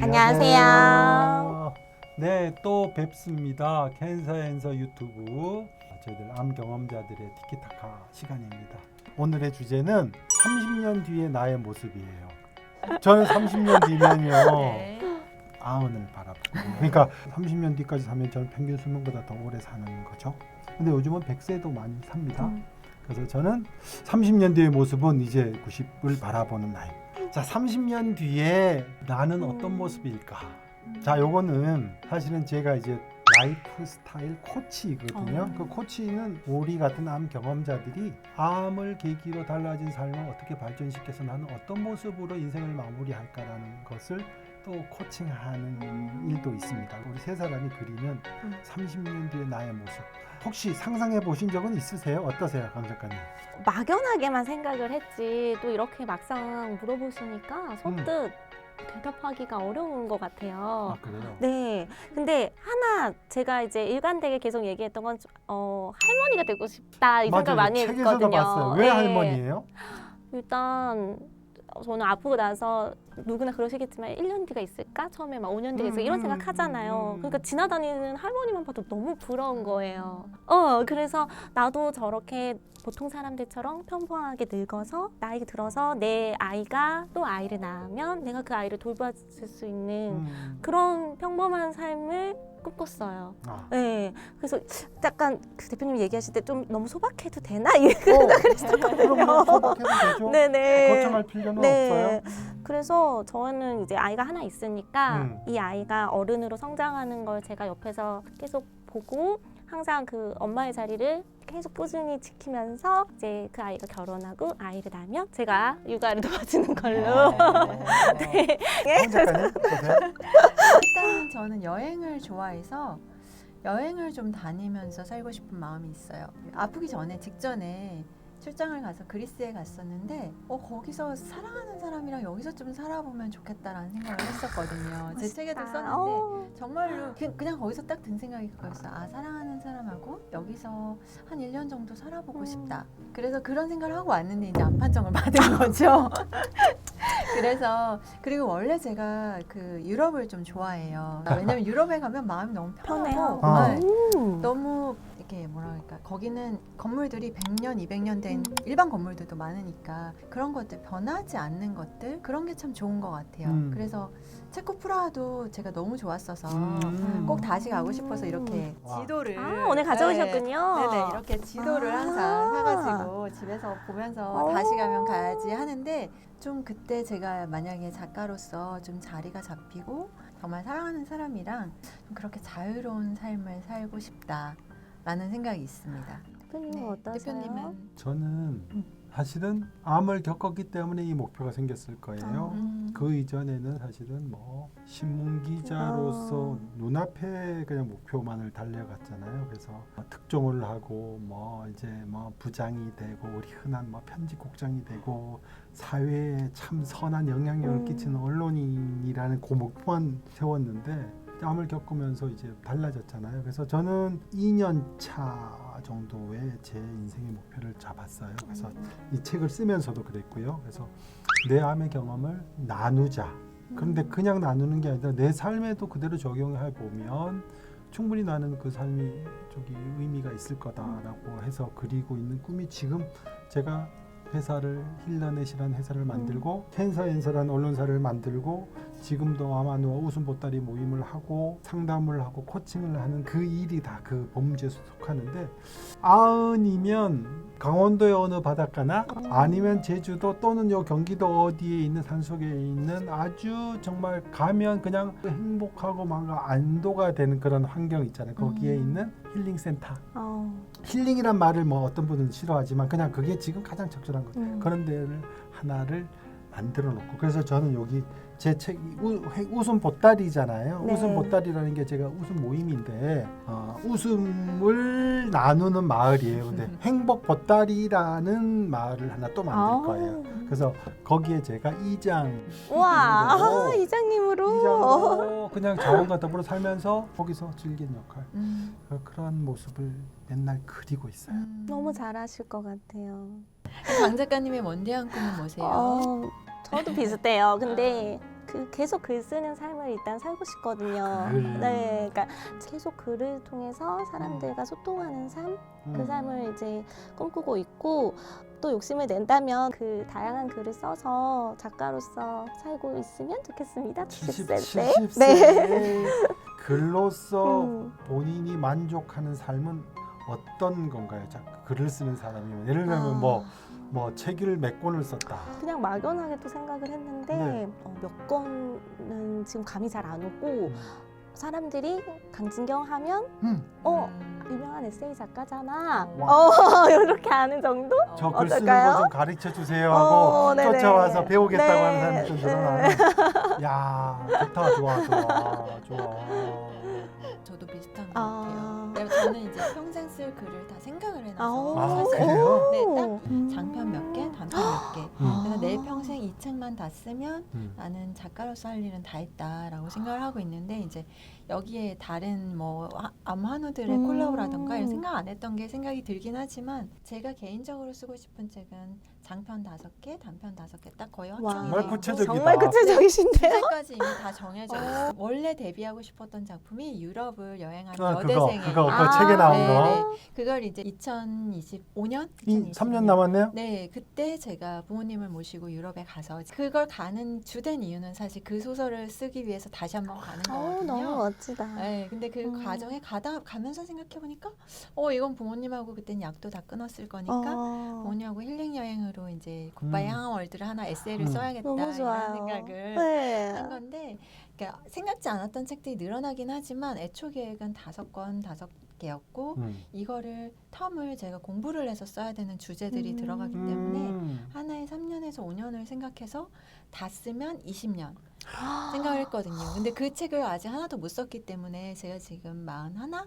안녕하세요. 네, 또 뵙습니다. 캔서앤서 유튜브 저희들 암 경험자들의 티키타카 시간입니다. 오늘의 주제는 30년 뒤의 나의 모습이에요. 저는 30년 뒤면요. 네. 아흔을 바라보고 그러니까 30년 뒤까지 사면 저는 평균 수명보다 더 오래 사는 거죠. 근데 요즘은 100세도 많이 삽니다. 그래서 저는 30년 뒤의 모습은 이제 90을 바라보는 나이. 자, 30년 뒤에 나는 어떤 모습일까? 자, 요거는 사실은 제가 이제 라이프 스타일 코치이거든요. 그 코치는 우리 같은 암 경험자들이 암을 계기로 달라진 삶을 어떻게 발전시켜서 나는 어떤 모습으로 인생을 마무리할까라는 것을 또 코칭하는 일도 있습니다. 우리 세 사람이 그리는 30년 뒤의 나의 모습. 혹시 상상해 보신 적은 있으세요? 어떠세요, 강 작가님? 막연하게만 생각을 했지 또 이렇게 막상 물어보시니까 선뜻 대답하기가 어려운 것 같아요. 아, 그래요? 네. 근데 하나 제가 이제 일관되게 계속 얘기했던 건 할머니가 되고 싶다 이 생각을 많이 책에서도 했거든요. 봤어요. 왜 네. 할머니예요? 일단 저는 아프고 나서 누구나 그러시겠지만 1년 뒤가 있을까? 처음에 막 5년 뒤가 있을까? 이런 생각 하잖아요. 그러니까 지나다니는 할머니만 봐도 너무 부러운 거예요. 그래서 나도 저렇게 보통 사람들처럼 평범하게 늙어서 나이 들어서 내 아이가 또 아이를 낳으면 내가 그 아이를 돌봐줄 수 있는 그런 평범한 삶을 꿈꿨어요. 네, 그래서 약간 그 대표님 얘기하실 때 좀 너무 소박해도 되나 이 생각을 했었거든요. 그럼 소박해도 되죠? 네네. 걱정할 필요는 없어요? 그래서 저는 이제 아이가 하나 있으니까 이 아이가 어른으로 성장하는 걸 제가 옆에서 계속 보고 항상 그 엄마의 자리를 계속 꾸준히 지키면서 이제 그 아이가 결혼하고 아이를 낳으면 제가 육아를 도와주는 걸로. 네. 강 작가님 어떠세요? 일단 저는 여행을 좋아해서 여행을 좀 다니면서 살고 싶은 마음이 있어요. 아프기 전에 직전에 출장을 가서 그리스에 갔었는데 거기서 사랑하는 사람이랑 여기서 좀 살아보면 좋겠다라는 생각을 했었거든요. 제 책에도 썼는데 정말로 그냥 거기서 딱 든 생각이 그거였어요. 아, 사랑하는 사람하고 여기서 한 1년 정도 살아보고 싶다. 그래서 그런 생각을 하고 왔는데 이제 암판정을 받은 거죠. 그래서 그리고 원래 제가 그 유럽을 좀 좋아해요. 왜냐면 유럽에 가면 마음이 너무 편하고 너무 이렇게 뭐랄까 거기는 건물들이 100년, 200년 된 일반 건물들도 많으니까 그런 것들 변하지 않는 것들 그런 게 참 좋은 것 같아요. 그래서 체코 프라하도 제가 너무 좋았어서 꼭 다시 가고 싶어서 이렇게 지도를 오늘 가져오셨군요. 네네 이렇게 지도를 항상 사가지고 집에서 보면서 다시 가면 가야지 하는데 좀 그때 제가 만약에 작가로서 좀 자리가 잡히고 정말 사랑하는 사람이랑 좀 그렇게 자유로운 삶을 살고 싶다라는 생각이 있습니다. 대표님은 어떠세요? 대표님은 저는 사실은 암을 겪었기 때문에 이 목표가 생겼을 거예요. 그 이전에는 사실은 뭐 신문 기자로서 눈앞에 그냥 목표만을 달려갔잖아요. 그래서 특종을 하고 뭐 이제 뭐 부장이 되고 우리 흔한 뭐 편집국장이 되고 사회에 참 선한 영향력을 끼치는 언론인이라는 그 목표만 세웠는데 암을 겪으면서 이제 달라졌잖아요. 그래서 저는 2년 차 정도의 제 인생의 목표를 잡았어요. 그래서 이 책을 쓰면서도 그랬고요. 그래서 내 암의 경험을 나누자. 그런데 그냥 나누는 게 아니라 내 삶에도 그대로 적용해 보면 충분히 나는 그 삶이 의미가 있을 거다라고 해서 그리고 있는 꿈이 지금 제가 회사를 힐러넷이라는 회사를 만들고 캔서앤서라는 언론사를 만들고 지금도 아마누아 웃음 보따리 모임을 하고 상담을 하고 코칭을 하는 그 일이 다 그 범주에 속하는데 아흔이면 강원도의 어느 바닷가나 아니면 제주도 또는 요 경기도 어디에 있는 산속에 있는 아주 정말 가면 그냥 행복하고 뭔가 안도가 되는 그런 환경 있잖아요. 거기에 있는 힐링센터. 힐링이란 말을 뭐 어떤 분은 싫어하지만 그냥 그게 지금 가장 적절한 거예요. 그런 데를 하나를 만들어 놓고 그래서 저는 여기 제 책 웃음 보따리잖아요. 네. 웃음 보따리라는 게 제가 웃음 모임인데 웃음을 나누는 마을이에요. 근데 행복 보따리라는 마을을 하나 또 만들 거예요. 그래서 거기에 제가 이장 우와, 이장님으로 그냥 자원과 더불어 살면서 거기서 즐긴 역할 그런 모습을 맨날 그리고 있어요. 너무 잘하실 것 같아요. 강 작가님의 원대한 꿈은 뭐세요? 저도 비슷해요. 근데 계속 글 쓰는 삶을 일단 살고 싶거든요. 글. 네, 그러니까 계속 글을 통해서 사람들과 소통하는 삶, 그 삶을 이제 꿈꾸고 있고 또 욕심을 낸다면 그 다양한 글을 써서 작가로서 살고 있으면 좋겠습니다. 70세 때. 네. 글로써 본인이 만족하는 삶은 어떤 건가요? 글을 쓰는 사람이면 예를 들면 뭐 책을 몇 권을 썼다. 그냥 막연하게 또 생각을 했는데 네. 몇 권은 지금 감이 잘 안 오고 사람들이 강진경 하면 유명한 에세이 작가잖아. 이렇게 아는 정도? 저 글 쓰는 어떨까요? 거 좀 가르쳐 주세요 하고 네네. 쫓아와서 배우겠다고 네. 하는 사람이 좀 늘어나면 야 좋다 좋아. 저도 비슷한 것 아. 같아요. 왜냐면 저는 이제 평생 쓸 글을 다 생각을 해놔서 아, 사실 그래요? 네, 딱 장편 몇 개, 단편 몇 개. 내가 내 평생 이 책만 다 쓰면 나는 작가로서 할 일은 다 했다라고 생각을 하고 있는데 이제 여기에 다른 뭐 암환우들의 콜라보라던가 이런 생각 안 했던 게 생각이 들긴 하지만 제가 개인적으로 쓰고 싶은 책은 장편 5개, 단편 5개 딱 거의 와. 확정이 정말 돼 구체적이다. 있고 정말 구체적이신데요? 주제까지 이미 다 정해져 있어요. 원래 데뷔하고 싶었던 작품이 유럽을 여행하는 여대생의 그거 아, 책에 나온 네, 거. 네. 그걸 이제 2025년? 3년 남았네요. 네, 그때 제가 부모님을 모시고 유럽에 가서 그걸 가는 주된 이유는 사실 그 소설을 쓰기 위해서 다시 한번 가는 거거든요. 너무 멋지다. 네, 근데 그 과정에 가면서 생각해 보니까 이건 부모님하고 그땐 약도 다 끊었을 거니까 부모님하고 힐링 여행으로 이제 굿바이 항아월드를 하나 에세이를 써야겠다 너무 이런 좋아요. 생각을 네. 한 건데 그러니까 생각지 않았던 책들이 늘어나긴 하지만 애초 계획은 5권 5개였고 이거를 텀을 제가 공부를 해서 써야 되는 주제들이 들어가기 때문에 하나에 3년에서 5년을 생각해서 다 쓰면 20년 생각을 했거든요. 근데 그 책을 아직 하나도 못 썼기 때문에 제가 지금 41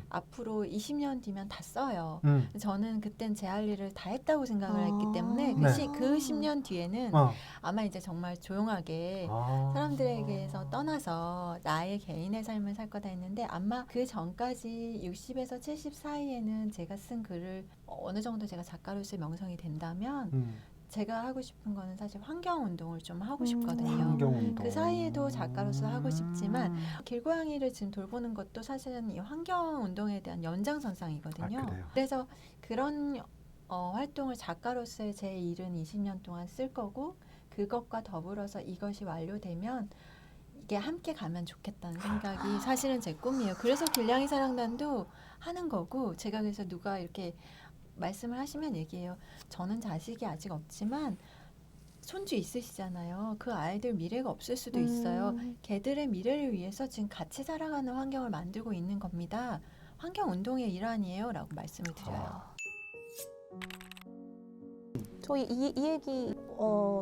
앞으로 20년 뒤면 다 써요. 저는 그땐 제 할 일을 다 했다고 생각을 했기 때문에 네. 그 10년 뒤에는 아마 이제 정말 조용하게 사람들에게서 떠나서 나의 개인의 삶을 살 거다 했는데 아마 그 전까지 60에서 70 사이에는 제가 쓴 글을 어느 정도 제가 작가로서의 명성이 된다면 제가 하고 싶은 거는 사실 환경 운동을 좀 하고 싶거든요. 환경운동. 그 사이에도 작가로서 하고 싶지만 길고양이를 지금 돌보는 것도 사실은 이 환경 운동에 대한 연장선상이거든요. 아, 그래요? 그래서 그런 활동을 작가로서의 제 일은 20년 동안 쓸 거고 그것과 더불어서 이것이 완료되면 이게 함께 가면 좋겠다는 생각이 사실은 제 꿈이에요. 그래서 길냥이 사랑단도 하는 거고 제가 그래서 누가 이렇게 말씀을 하시면 얘기해요. 저는 자식이 아직 없지만 손주 있으시잖아요. 그 아이들 미래가 없을 수도 있어요. 걔들의 미래를 위해서 지금 같이 살아가는 환경을 만들고 있는 겁니다. 환경 운동의 일환이에요. 라고 말씀을 드려요. 저희 이 얘기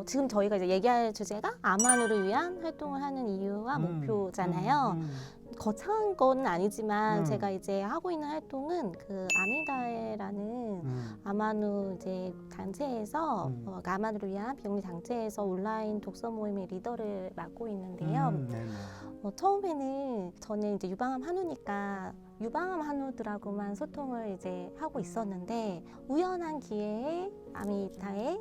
지금 저희가 이제 얘기할 주제가 암환우를 위한 활동을 하는 이유와 목표잖아요. 거창한 건 아니지만 제가 이제 하고 있는 활동은 그 아미다에라는 암환우 이제 단체에서 암환우를 위한 비영리 단체에서 온라인 독서 모임의 리더를 맡고 있는데요. 처음에는 저는 이제 유방암 한우니까 유방암 한우들하고만 소통을 이제 하고 있었는데 우연한 기회에 아미다에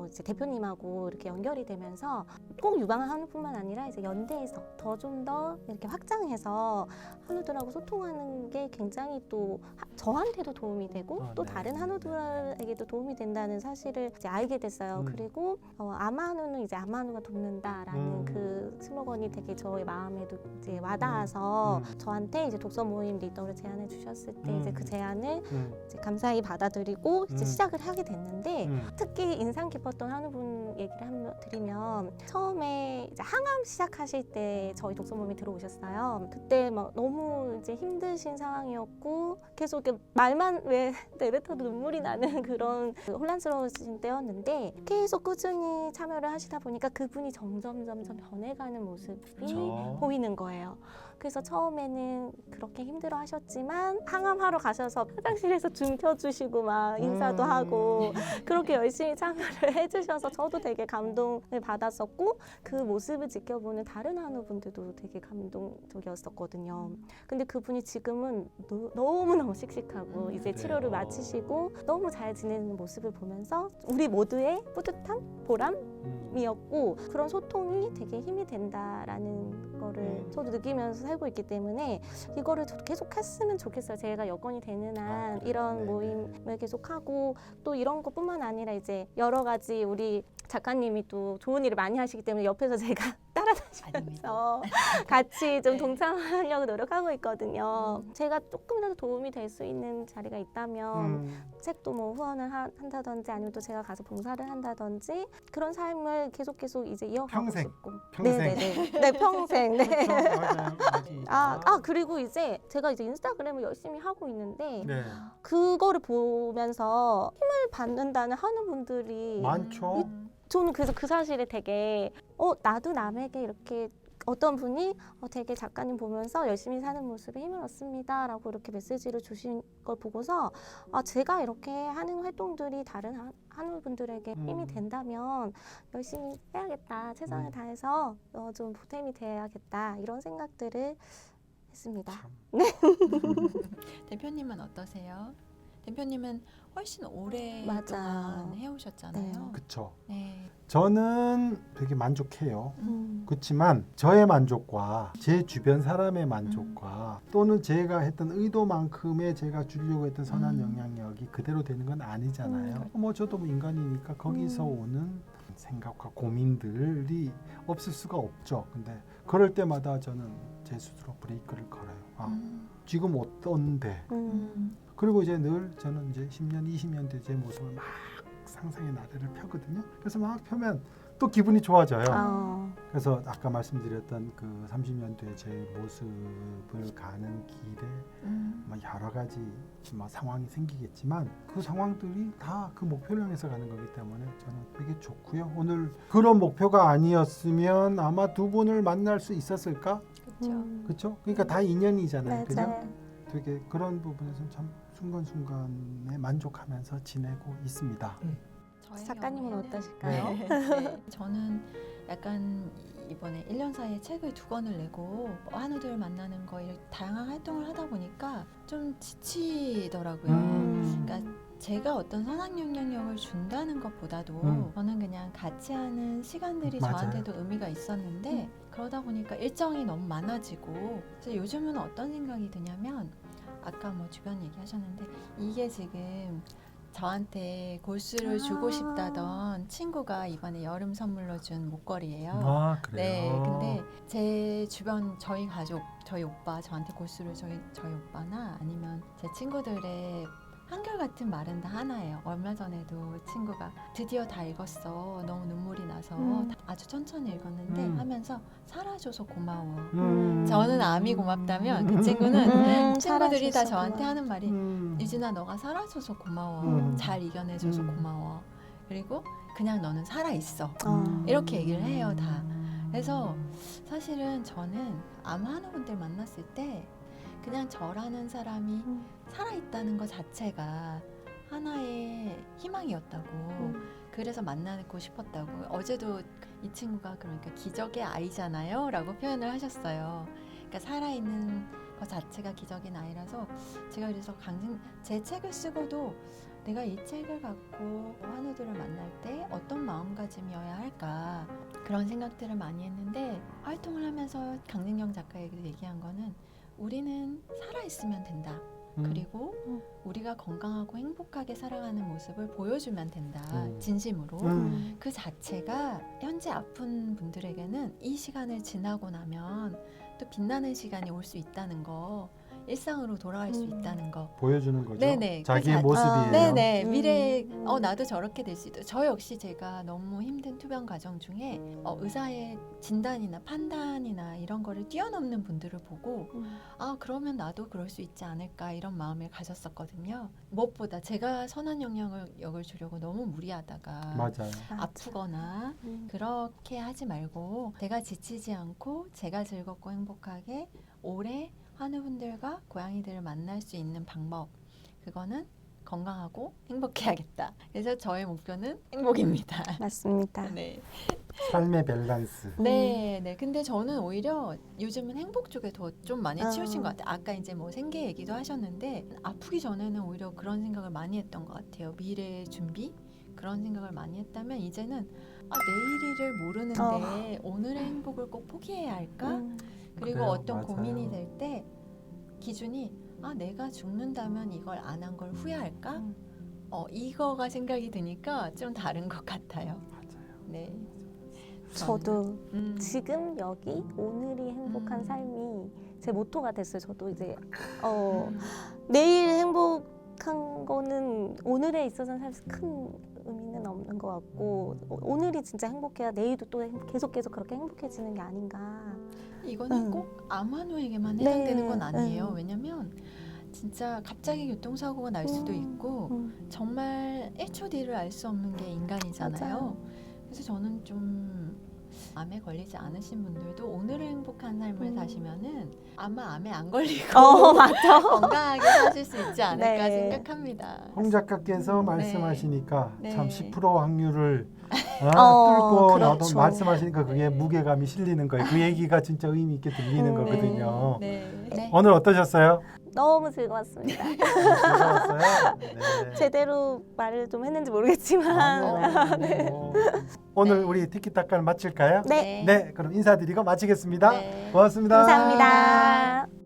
이제 대표님하고 이렇게 연결이 되면서 꼭 유방암 한우뿐만 아니라 이제 연대에서 좀 더 이렇게 확장해서 한우들하고 소통하는 게 굉장히 또 저한테도 도움이 되고 또 다른 한우들에게도 도움이 된다는 사실을 이제 알게 됐어요. 그리고 암한우는 이제 암한우가 돕는다라는 그 슬로건이 되게 저의 마음에도 이제 와닿아서 저한테 이제 독서 모임 리더를 제안해 주셨을 때 이제 그 제안을 이제 감사히 받아들이고 이제 시작을 하게 됐는데 특히 인상 깊었던 한우분 얘기를 한번 드리면 처음에 이제 항암 시작하실 때 저희 독서 모임에 들어오셨어요. 그때 막 너무 이제 힘드신 상황이었고 계속 이렇게 말만 왜 내뱉어도 눈물이 나는 그런 혼란스러우신 때였는데 계속 꾸준히 참여를 하시다 보니까 그분이 점점 변해가는 모습이 보이는 거예요. 그래서 처음에는 그렇게 힘들어 하셨지만 항암하러 가셔서 화장실에서 줌 켜주시고 막 인사도 하고 그렇게 열심히 참여를 말을 해주셔서 저도 되게 감동을 받았었고 그 모습을 지켜보는 다른 한우분들도 되게 감동적이었었거든요. 근데 그분이 지금은 너무너무 씩씩하고 이제 치료를 마치시고 너무 잘 지내는 모습을 보면서 우리 모두의 뿌듯함, 보람이었고 그런 소통이 되게 힘이 된다라는 거를 저도 느끼면서 살고 있기 때문에 이거를 저도 계속 했으면 좋겠어요. 제가 여건이 되는 한 이런 모임을 계속하고 또 이런 것뿐만 아니라 이제 여러 가지 우리 작가님이 또 좋은 일을 많이 하시기 때문에 옆에서 제가 따라다니면서 같이 좀 동참하려고 노력하고 있거든요. 제가 조금이라도 도움이 될 수 있는 자리가 있다면 책도 뭐 후원을 한다든지 아니면 또 제가 가서 봉사를 한다든지 그런 삶을 계속 이제 이어가고 평생. 싶고 평생. 네 평생 네. 그렇죠. 맞아요. 그리고 이제 제가 이제 인스타그램을 열심히 하고 있는데 네. 그거를 보면서 힘을 받는다는 하는 분들이 많죠. 저는 그래서 그 사실에 되게 나도 남에게 이렇게 어떤 분이 되게 작가님 보면서 열심히 사는 모습에 힘을 얻습니다 라고 이렇게 메시지를 주신 걸 보고서 제가 이렇게 하는 활동들이 다른 한우분들에게 힘이 된다면 열심히 해야겠다, 최선을 다해서 좀 보탬이 돼야겠다 이런 생각들을 했습니다. 대표님은 어떠세요? 대표님은 훨씬 오래 맞아요. 동안 해오셨잖아요. 그렇죠. 네. 저는 되게 만족해요. 그렇지만 저의 만족과 제 주변 사람의 만족과 또는 제가 했던 의도만큼의 제가 주려고 했던 선한 영향력이 그대로 되는 건 아니잖아요. 뭐 저도 뭐 인간이니까 거기서 오는 생각과 고민들이 없을 수가 없죠. 근데 그럴 때마다 저는 제 스스로 브레이크를 걸어요. 지금 어떤데? 그리고 이제 늘 저는 이제 10년, 20년 뒤 제 모습을 막 상상의 나래를 펴거든요. 그래서 막 펴면 또 기분이 좋아져요. 그래서 아까 말씀드렸던 그 30년 뒤에 제 모습을 가는 길에 뭐 여러 가지 뭐 상황이 생기겠지만 그 상황들이 다 그 목표를 향해서 가는 거기 때문에 저는 되게 좋고요. 오늘 그런 목표가 아니었으면 아마 두 분을 만날 수 있었을까? 그렇죠? 그러니까 다 인연이잖아요. 그죠? 되게 그런 부분에서 참 순간순간에 만족하면서 지내고 있습니다. 작가님은 경우에는 어떠실까요? 네. 저는 약간 이번에 1년 사이에 책을 2권을 내고 한우들 만나는 거 이렇게 다양한 활동을 하다 보니까 좀 지치더라고요. 그러니까 제가 어떤 선한 영향력을 준다는 것보다도 저는 그냥 같이 하는 시간들이 맞아요. 저한테도 의미가 있었는데 그러다 보니까 일정이 너무 많아지고 그래서 요즘은 어떤 생각이 드냐면 아까 뭐 주변 얘기하셨는데 이게 지금 저한테 골수를 주고 싶다던 친구가 이번에 여름 선물로 준 목걸이에요. 아, 그래요? 네, 근데 제 주변 저희 가족, 저희 오빠, 저한테 골수를 저희 오빠나 아니면 제 친구들의 한결같은 말은 다 하나예요. 얼마 전에도 친구가 드디어 다 읽었어. 너무 눈물이 나서 아주 천천히 읽었는데 하면서 살아줘서 고마워. 저는 암이 고맙다면 그 친구는 친구들이 다 저한테 하는 말이 유진아 너가 살아줘서 고마워. 잘 이겨내줘서 고마워. 그리고 그냥 너는 살아있어. 이렇게 얘기를 해요 다. 그래서 사실은 저는 암 한우분들 만났을 때 그냥 저라는 사람이 살아있다는 것 자체가 하나의 희망이었다고 그래서 만나고 싶었다고 제도 이 친구가 그러니까 기적의 아이잖아요 라고 표현을 하셨어요. 그러니까 살아있는 것 자체가 기적의 아이라서 제가 그래서 제 책을 쓰고도 내가 이 책을 갖고 한우들을 만날 때 어떤 마음가짐이어야 할까 그런 생각들을 많이 했는데 활동을 하면서 강진경 작가에게도 얘기한 거는 우리는 살아있으면 된다. 그리고 우리가 건강하고 행복하게 살아가는 모습을 보여주면 된다. 진심으로. 그 자체가 현재 아픈 분들에게는 이 시간을 지나고 나면 또 빛나는 시간이 올 수 있다는 거, 일상으로 돌아갈 수 있다는 거 보여주는 거죠. 네네. 자기의 모습이에요. 네네. 미래에 나도 저렇게 될 수 있다. 저 역시 제가 너무 힘든 투병 과정 중에 의사의 진단이나 판단이나 이런 거를 뛰어넘는 분들을 보고 그러면 나도 그럴 수 있지 않을까 이런 마음을 가졌었거든요. 무엇보다 제가 선한 영향력을 주려고 너무 무리하다가 맞아요. 아프거나 그렇게 하지 말고 제가 지치지 않고 제가 즐겁고 행복하게 오래 한우분들과 고양이들을 만날 수 있는 방법 그거는 건강하고 행복해야겠다. 그래서 저의 목표는 행복입니다. 맞습니다. 네. 삶의 밸런스. 네, 네. 근데 저는 오히려 요즘은 행복 쪽에 더 좀 많이 아. 치우친 것 같아요. 아까 이제 뭐 생계 얘기도 하셨는데 아프기 전에는 오히려 그런 생각을 많이 했던 것 같아요. 미래 준비 그런 생각을 많이 했다면 이제는 내일을 모르는데 오늘의 행복을 꼭 포기해야 할까? 그리고 그래요, 어떤 맞아요. 고민이 될 때 기준이 내가 죽는다면 이걸 안 한 걸 후회할까? 이거가 생각이 드니까 좀 다른 것 같아요. 맞아요. 네. 저도 음. 지금 여기 오늘이 행복한 삶이 제 모토가 됐어요. 저도 이제 내일 행복한 거는 오늘에 있어서는 사실 큰 의미는 없는 것 같고 오늘이 진짜 행복해야 내일도 또 계속 그렇게 행복해지는 게 아닌가. 이거는 꼭 암환우에게만 네, 해당되는 건 아니에요. 네. 왜냐면 진짜 갑자기 교통사고가 날 수도 있고 정말 1초 뒤를 알 수 없는 게 인간이잖아요. 맞아요. 그래서 저는 좀 암에 걸리지 않으신 분들도 오늘을 행복한 삶을 사시면은 아마 암에 안 걸리고 맞아. 건강하게 사실 수 있지 않을까 네. 생각합니다. 홍 작가께서 말씀하시니까 네. 참 10% 확률을 어, 뚫고 그렇죠. 말씀하시니까 그게 무게감이 실리는 거예요. 그 얘기가 진짜 의미 있게 들리는 네. 거거든요. 네. 네. 오늘 어떠셨어요? 너무 즐거웠습니다. 즐거웠어요? 네. 제대로 말을 좀 했는지 모르겠지만 아니요. 오늘 우리 티키타카를 마칠까요? 네. 네, 그럼 인사드리고 마치겠습니다. 네. 고맙습니다. 감사합니다.